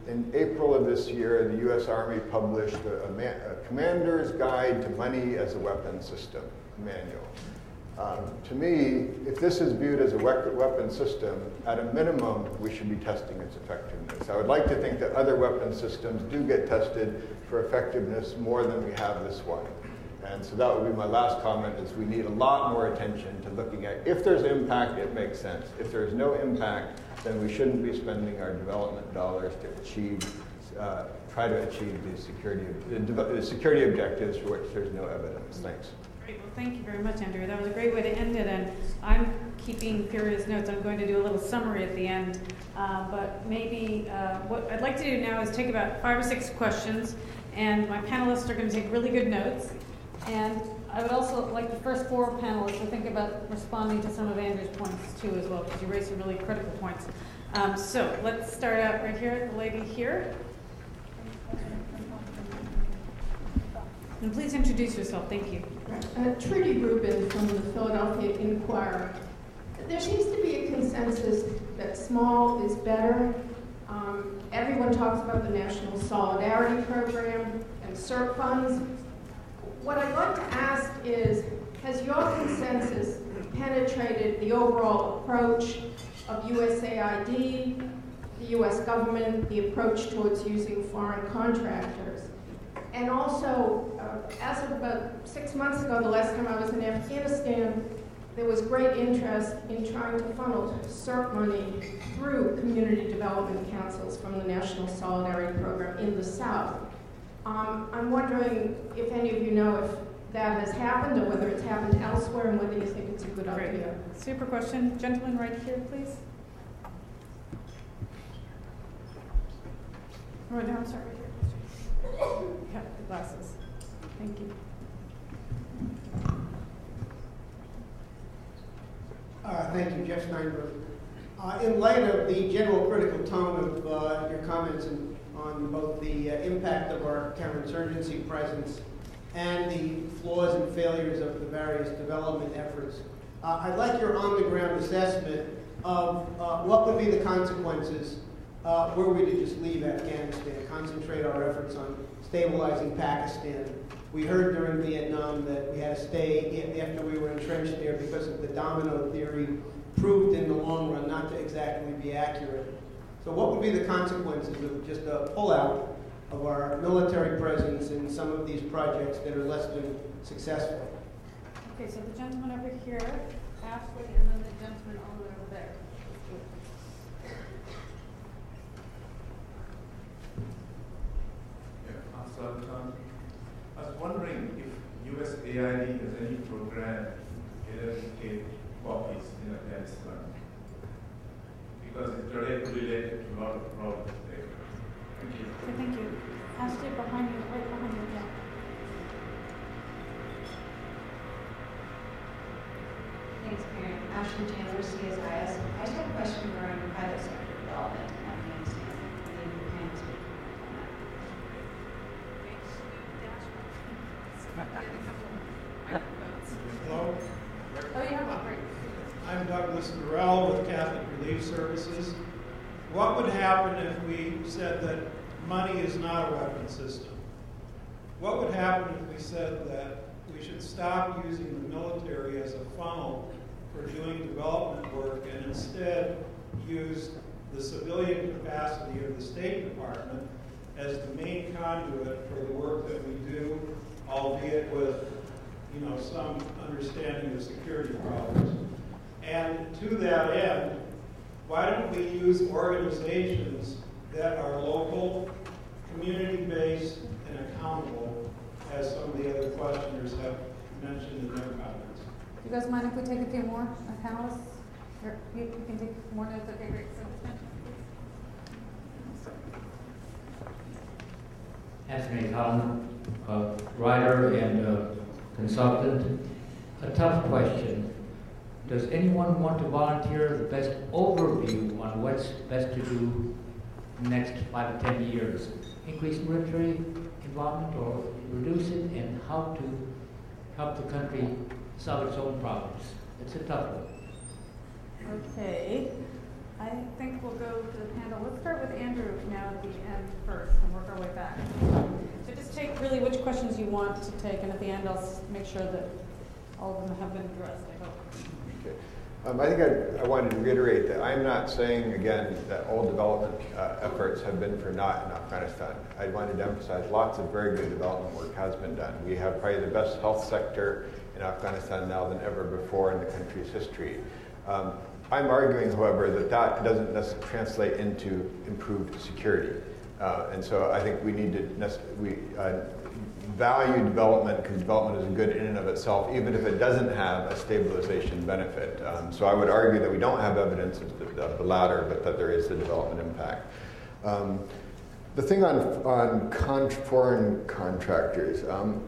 In April of this year, the U.S. Army published a commander's guide to money as a weapon system manual. To me, if this is viewed as a weapon system, at a minimum, we should be testing its effectiveness. I would like to think that other weapon systems do get tested for effectiveness more than we have this one. And so that would be my last comment, is we need a lot more attention to looking at, if there's impact, it makes sense. If there's no impact, then we shouldn't be spending our development dollars to try to achieve the security objectives for which there's no evidence. Thanks. Great. Well, thank you very much, Andrew. That was a great way to end it. And I'm keeping furious notes. I'm going to do a little summary at the end. But maybe what I'd like to do now is take about 5 or 6 questions. And my panelists are going to take really good notes. And I would also like the first 4 panelists to think about responding to some of Andrew's points, too, as well, because you raised some really critical points. So let's start out right here, the lady here. And please introduce yourself. Thank you. Trudy Rubin from the Philadelphia Inquirer. There seems to be a consensus that small is better. Everyone talks about the National Solidarity Program and CERT funds. What I'd like to ask is, has your consensus penetrated the overall approach of USAID, the US government, the approach towards using foreign contractors? And also, as of about 6 months ago, the last time I was in Afghanistan, there was great interest in trying to funnel CERT money through community development councils from the National Solidarity Program in the South. I'm wondering if any of you know if that has happened or whether it's happened elsewhere and whether you think it's a good idea. Super question. Gentleman right here, please. Oh, no, I'm sorry. Right here. Yeah, the glasses. Thank you. Thank you, Jeff Steinberg. In light of the general critical tone of your comments on both the impact of our counterinsurgency presence and the flaws and failures of the various development efforts, I'd like your on-the-ground assessment of what would be the consequences were we to just leave Afghanistan, concentrate our efforts on stabilizing Pakistan. We heard during Vietnam that we had to stay after we were entrenched there because of the domino theory, proved in the long run not to exactly be accurate. So what would be the consequences of just a pullout of our military presence in some of these projects that are less than successful? Okay, so the gentleman over here, Ashley, and then the gentleman all the way over there. I was wondering if USAID has any program to eradicate poppies in Afghanistan, because it's directly related to a lot of problems there. Thank you. Okay, thank you. Ashley, behind you, right behind you, yeah. Thanks, Mary. Ashley Chandler, CSIS. I just have a question regarding private sector development in Afghanistan. Maybe you can speak on that. Hello, Oh, yeah, great. I'm Douglas Burrell with Catholic Relief Services. What would happen if we said that money is not a weapon system? What would happen if we said that we should stop using the military as a funnel for doing development work and instead use the civilian capacity of the State Department as the main conduit for the work that we do, albeit with some understanding of security problems. And to that end, why don't we use organizations that are local, community-based, and accountable, as some of the other questioners have mentioned in their comments? Do you guys mind if we take a few more panelists? Or you can take more notes. Okay, great. So this gentleman, please. Anthony Collin, writer and consultant. A tough question. Does anyone want to volunteer the best overview on what's best to do next 5 to 10 years? Increase military involvement or reduce it, and how to help the country solve its own problems? It's a tough one. Okay. I think we'll go to the panel. Let's start with Andrew now at the end first and work our way back. So just take really which questions you want to take, and at the end I'll make sure that all of them have been addressed, I hope. Okay. I think I wanted to reiterate that I'm not saying, again, that all development efforts have been for naught in Afghanistan. I wanted to emphasize lots of very good development work has been done. We have probably the best health sector in Afghanistan now than ever before in the country's history. I'm arguing, however, that that doesn't necessarily translate into improved security. And so I think we need to value development, because development is good in and of itself, even if it doesn't have a stabilization benefit. So I would argue that we don't have evidence of the latter, but that there is a development impact. The thing on foreign contractors,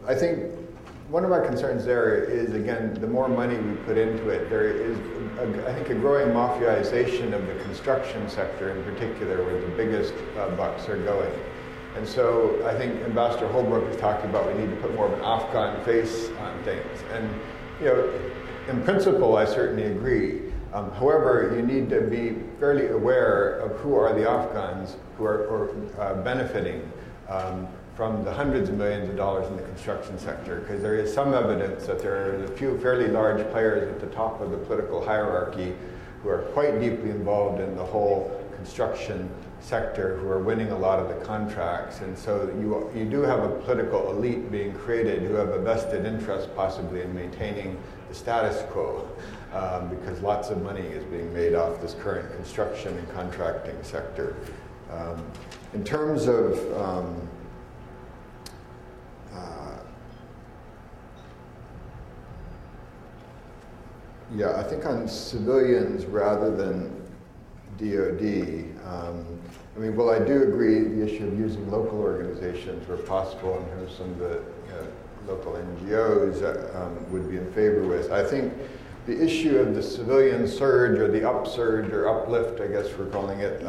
I think one of our concerns there is, again, the more money we put into it, there is, I think, a growing mafiaization of the construction sector in particular, where the biggest bucks are going. And so I think Ambassador Holbrooke is talking about we need to put more of an Afghan face on things. And, in principle, I certainly agree. However, you need to be fairly aware of who are the Afghans who are benefiting from the hundreds of millions of dollars in the construction sector, because there is some evidence that there are a few fairly large players at the top of the political hierarchy who are quite deeply involved in the whole construction sector who are winning a lot of the contracts. And so you do have a political elite being created who have a vested interest possibly in maintaining the status quo because lots of money is being made off this current construction and contracting sector. In terms of I think on civilians rather than DOD, well, I do agree the issue of using local organizations where possible, and here's some of the local NGOs would be in favor with. I think the issue of the civilian surge or the upsurge or uplift, I guess we're calling it,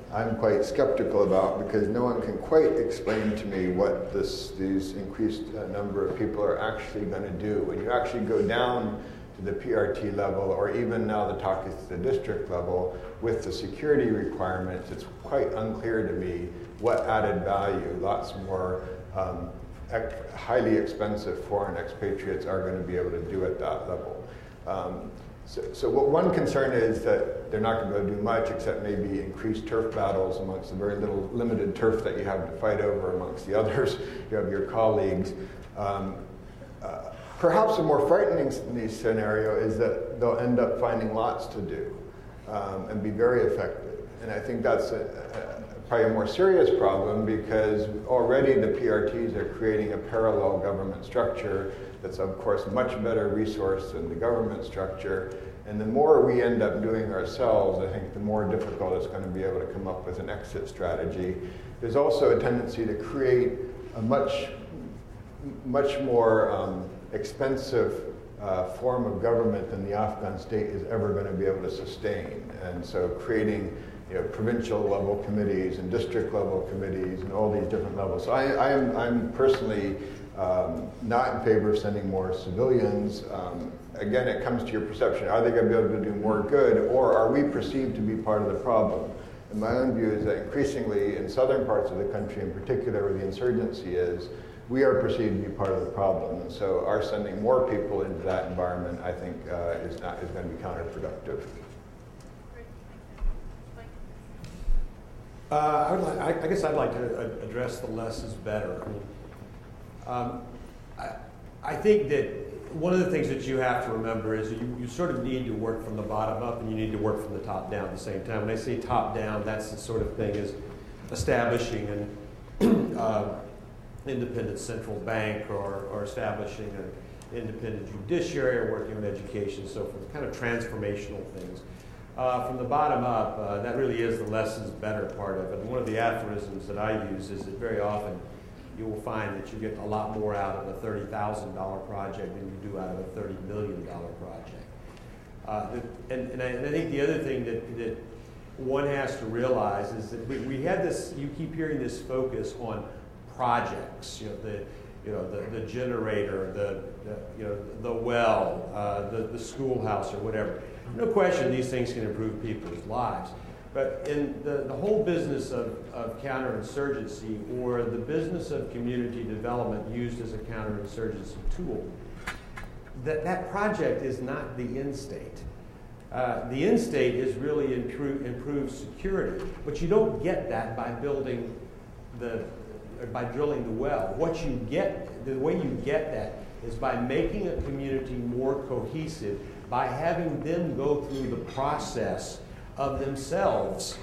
I'm quite skeptical about because no one can quite explain to me what these increased number of people are actually going to do. When you actually go down to the PRT level, or even now the talk is to the district level, with the security requirements, it's quite unclear to me what added value lots more highly expensive foreign expatriates are going to be able to do at that level. So what one concern is that they're not going to be able to do much except maybe increase turf battles amongst the very little limited turf that you have to fight over amongst the others. You have your colleagues. Perhaps a more frightening scenario is that they'll end up finding lots to do and be very effective. And I think that's probably a more serious problem because already the PRTs are creating a parallel government structure that's of course much better resourced than the government structure. And the more we end up doing ourselves, I think the more difficult it's going to be able to come up with an exit strategy. There's also a tendency to create a much more expensive form of government than the Afghan state is ever going to be able to sustain. And so creating provincial level committees and district level committees and all these different levels. So I'm personally not in favor of sending more civilians. Again, it comes to your perception. Are they going to be able to do more good, or are we perceived to be part of the problem? And my own view is that increasingly in southern parts of the country, in particular where the insurgency is, we are perceived to be part of the problem. And so our sending more people into that environment, I think, is going to be counterproductive. I guess I'd like to address the less is better. I think that one of the things that you have to remember is you sort of need to work from the bottom up and you need to work from the top down at the same time. When I say top down, that's the sort of thing as establishing an independent central bank or establishing an independent judiciary or working on education and so forth, kind of transformational things. From the bottom up, that really is the less is better part of it. And one of the aphorisms that I use is that very often you will find that you get a lot more out of a $30,000 project than you do out of a $30 million project. And I think the other thing that one has to realize is that we had this, you keep hearing this focus on projects, the generator, the well, the schoolhouse or whatever. No question these things can improve people's lives. But in the whole business of counterinsurgency or the business of community development used as a counterinsurgency tool, that project is not the end state. The end state is really improved security, but you don't get that by building by drilling the well. What you get, the way you get that is by making a community more cohesive, by having them go through the process of themselves,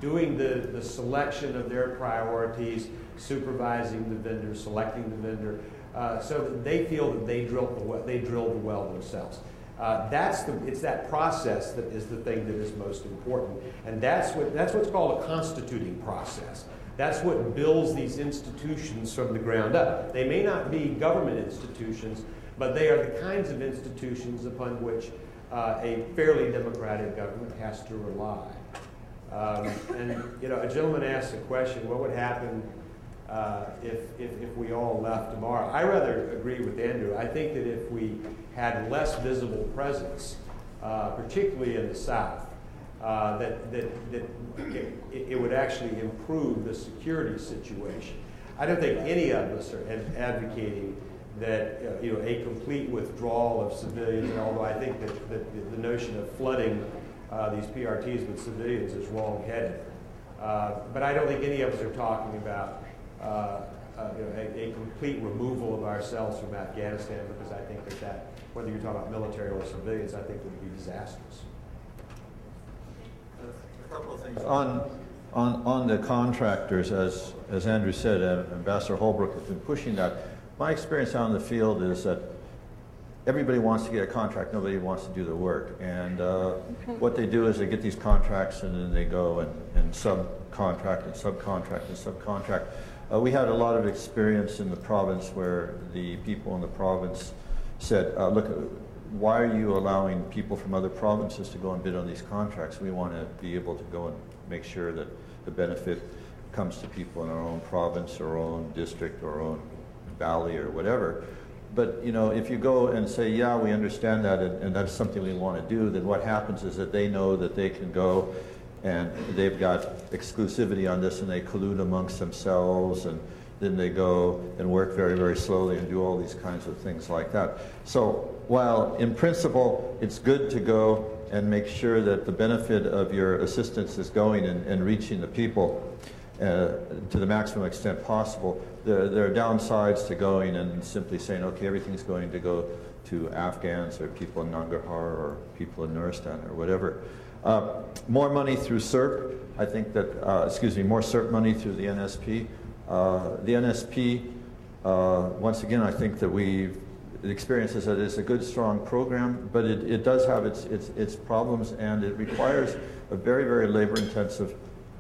doing the selection of their priorities, supervising the vendor, selecting the vendor, so that they feel that they drilled the well themselves. It's that process that is the thing that is most important, and that's what's called a constituting process. That's what builds these institutions from the ground up. They may not be government institutions, but they are the kinds of institutions upon which a fairly democratic government has to rely. And a gentleman asked a question: what would happen if we all left tomorrow? I rather agree with Andrew. I think that if we had less visible presence, particularly in the South, that it would actually improve the security situation. I don't think any of us are advocating that a complete withdrawal of civilians, and although I think that the notion of flooding these PRTs with civilians is wrong-headed. But I don't think any of us are talking about a complete removal of ourselves from Afghanistan, because I think that whether you're talking about military or civilians, I think would be disastrous. A couple of things. On the contractors, as Andrew said, Ambassador Holbrook has been pushing that. My experience out in the field is that everybody wants to get a contract, nobody wants to do the work. And what they do is they get these contracts and then they go and subcontract and subcontract and subcontract. We had a lot of experience in the province where the people in the province said, look, why are you allowing people from other provinces to go and bid on these contracts? We want to be able to go and make sure that the benefit comes to people in our own province or our own district or our own valley or whatever. But if you go and say, yeah, we understand that and that's something we want to do, then what happens is that they know that they can go and they've got exclusivity on this and they collude amongst themselves, and then they go and work very, very slowly and do all these kinds of things like that. So while in principle it's good to go and make sure that the benefit of your assistance is going and reaching the people to the maximum extent possible, there are downsides to going and simply saying, okay, everything's going to go to Afghans or people in Nangarhar or people in Nuristan or whatever. More money through SERP, I think that, more SERP money through the NSP. The NSP, once again, I think that the experience is that it's a good, strong program, but it does have its problems, and it requires a very, very labor-intensive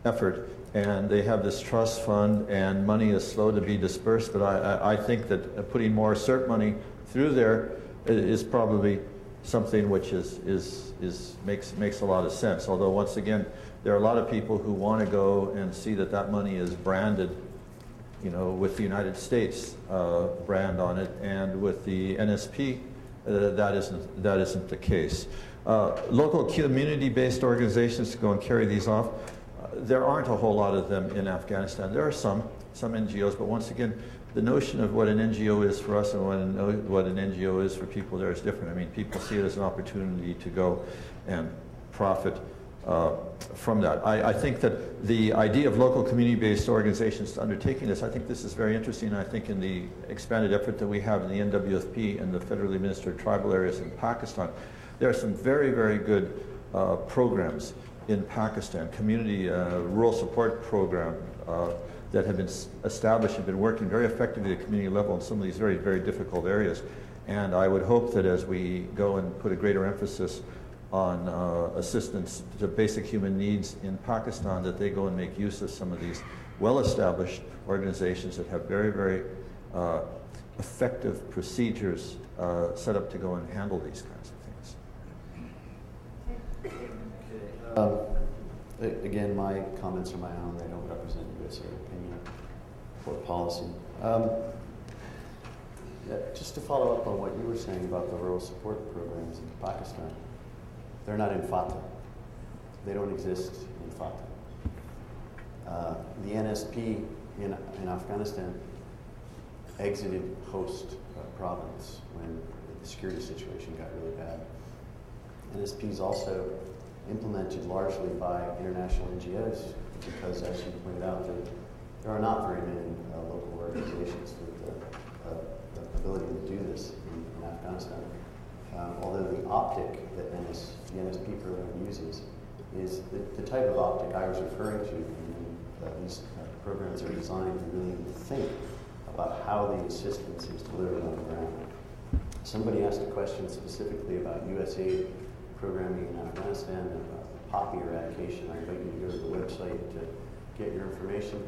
effort. And they have this trust fund, and money is slow to be dispersed, but I think that putting more CERT money through there is probably something which makes a lot of sense. Although, once again, there are a lot of people who want to go and see that money is branded, with the United States brand on it, and with the NSP, that isn't the case. Local community-based organizations to go and carry these off. There aren't a whole lot of them in Afghanistan. There are some NGOs, but once again, the notion of what an NGO is for us and what an NGO is for people there is different. I mean, people see it as an opportunity to go and profit from that. I think that the idea of local community-based organizations undertaking this, I think this is very interesting. I think in the expanded effort that we have in the NWFP and the federally administered tribal areas in Pakistan, there are some very, very good programs in Pakistan, community rural support program that have been established and been working very effectively at the community level in some of these very, very difficult areas. And I would hope that as we go and put a greater emphasis on assistance to basic human needs in Pakistan, that they go and make use of some of these well-established organizations that have very, very effective procedures set up to go and handle these kinds of things. Again, my comments are my own. They don't represent USA opinion or policy. Just to follow up on what you were saying about the rural support programs in Pakistan, they're not in FATA. They don't exist in FATA. The NSP in Afghanistan exited host province when the security situation got really bad. NSP is also implemented largely by international NGOs because, as you pointed out, there are not very many local organizations with the ability to do this in Afghanistan. Although the optic that the NSP program uses is the type of optic I was referring to. These programs are designed to really think about how the assistance is delivered on the ground. Somebody asked a question specifically about USAID programming in Afghanistan and about poppy eradication. I invite you to go to the website to get your information.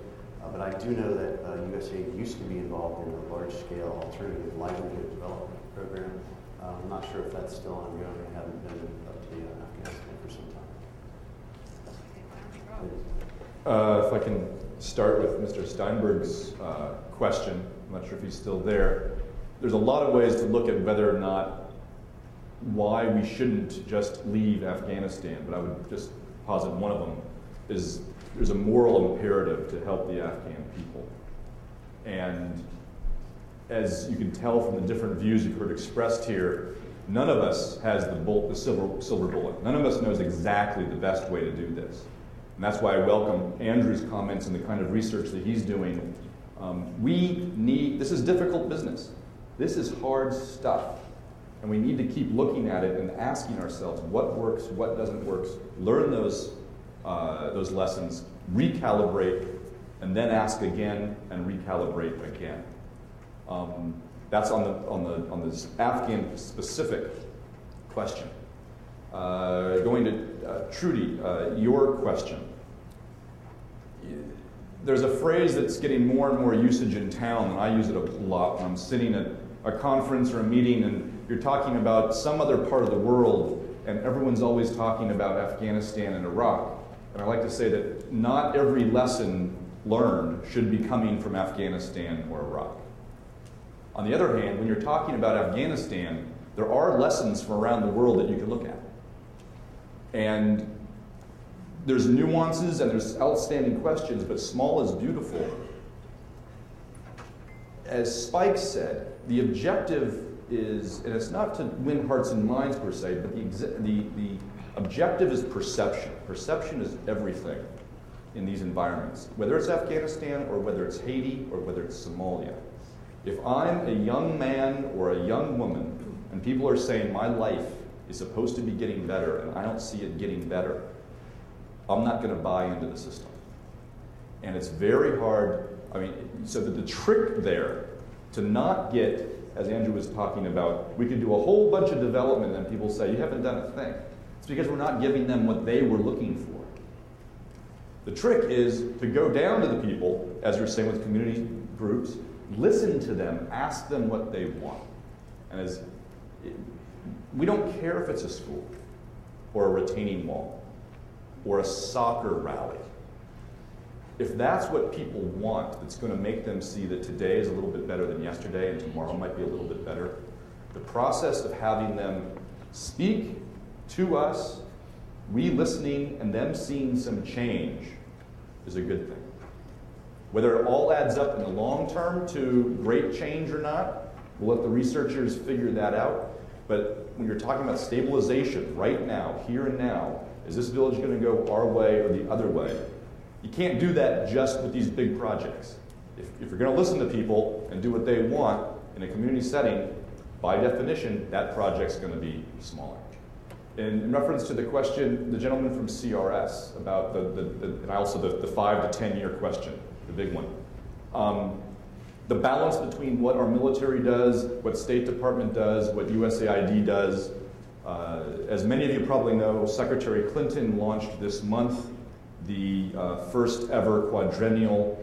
But I do know that USAID used to be involved in a large-scale alternative livelihood development program. I'm not sure if that's still ongoing. I haven't been up to Afghanistan for some time. If I can start with Mr. Steinberg's question, I'm not sure if he's still there. There's a lot of ways to look at whether or not why we shouldn't just leave Afghanistan, but I would just posit one of them is there's a moral imperative to help the Afghan people. And as you can tell from the different views you've heard expressed here, None of us has the silver bullet. None of us knows exactly the best way to do this. And that's why I welcome Andrew's comments and the kind of research that he's doing. This is difficult business. This is hard stuff. And we need to keep looking at it and asking ourselves what works, what doesn't work, learn those lessons, recalibrate, and then ask again and recalibrate again. That's on this Afghan specific question. Going to Trudy, your question. There's a phrase that's getting more and more usage in town, and I use it a lot when I'm sitting at a conference or a meeting and you're talking about some other part of the world, and everyone's always talking about Afghanistan and Iraq. And I like to say that not every lesson learned should be coming from Afghanistan or Iraq. On the other hand, when you're talking about Afghanistan, there are lessons from around the world that you can look at. And there's nuances and there's outstanding questions, but small is beautiful. As Spike said, the objective is, and it's not to win hearts and minds per se, but the objective is perception. Perception is everything in these environments, whether it's Afghanistan or whether it's Haiti or whether it's Somalia. If I'm a young man or a young woman and people are saying my life is supposed to be getting better and I don't see it getting better, I'm not going to buy into the system. And it's very hard. So that the trick there to not get, as Andrew was talking about, we could do a whole bunch of development and people say, you haven't done a thing. It's because we're not giving them what they were looking for. The trick is to go down to the people, as you're saying with community groups, listen to them, ask them what they want. And we don't care if it's a school or a retaining wall or a soccer rally. If that's what people want, that's going to make them see that today is a little bit better than yesterday and tomorrow might be a little bit better, the process of having them speak to us, we listening, and them seeing some change is a good thing. Whether it all adds up in the long term to great change or not, we'll let the researchers figure that out. But when you're talking about stabilization right now, here and now, is this village going to go our way or the other way? You can't do that just with these big projects. If you're going to listen to people and do what they want in a community setting, by definition, that project's going to be smaller. In reference to the question, the gentleman from CRS about and also the 5 to 10 year question, the big one. The balance between what our military does, what State Department does, what USAID does. As many of you probably know, Secretary Clinton launched this month the first ever Quadrennial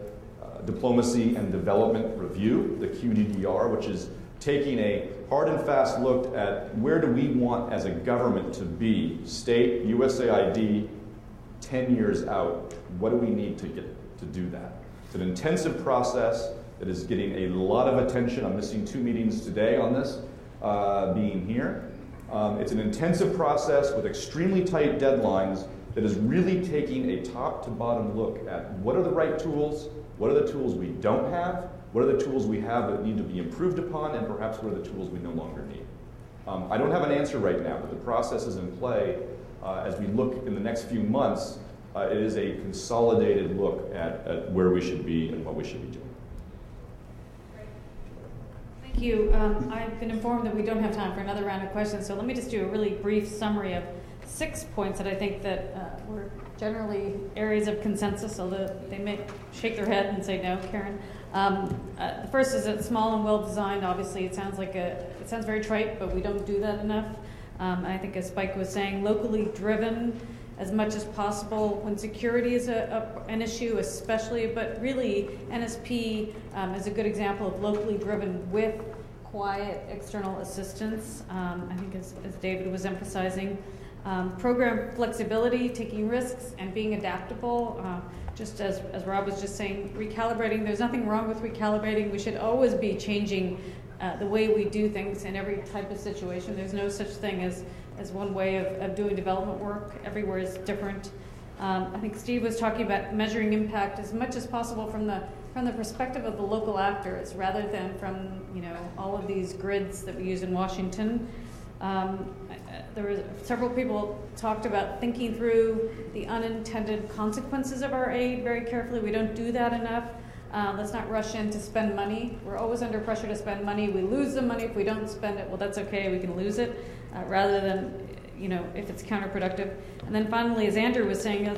Diplomacy and Development Review, the QDDR, which is taking a hard and fast look at where do we want as a government to be, state, USAID, 10 years out, what do we need to get to do that? It's an intensive process that is getting a lot of attention. I'm missing 2 meetings today on this, being here. It's an intensive process with extremely tight deadlines that is really taking a top to bottom look at what are the right tools, what are the tools we don't have, what are the tools we have that need to be improved upon, and perhaps what are the tools we no longer need. I don't have an answer right now, but the process is in play. As we look in the next few months, it is a consolidated look at where we should be and what we should be doing. Thank you. I've been informed that we don't have time for another round of questions, so let me just do a really brief summary of 6 points that I think that were generally areas of consensus, although they may shake their head and say no, Karen. The first is that small and well designed. Obviously, it sounds very trite, but we don't do that enough. I think, as Spike was saying, locally driven as much as possible when security is an issue, especially. But really, NSP is a good example of locally driven with quiet external assistance. I think, as David was emphasizing. Program flexibility, taking risks, and being adaptable. Just as Rob was just saying, recalibrating. There's nothing wrong with recalibrating. We should always be changing the way we do things in every type of situation. There's no such thing as one way of doing development work. Everywhere is different. I think Steve was talking about measuring impact as much as possible from the perspective of the local actors, rather than from all of these grids that we use in Washington. There were several people talked about thinking through the unintended consequences of our aid very carefully. We don't do that enough. Let's not rush in to spend money. We're always under pressure to spend money. We lose the money if we don't spend it. Well, that's okay. We can lose it, rather than, if it's counterproductive. And then finally, as Andrew was saying,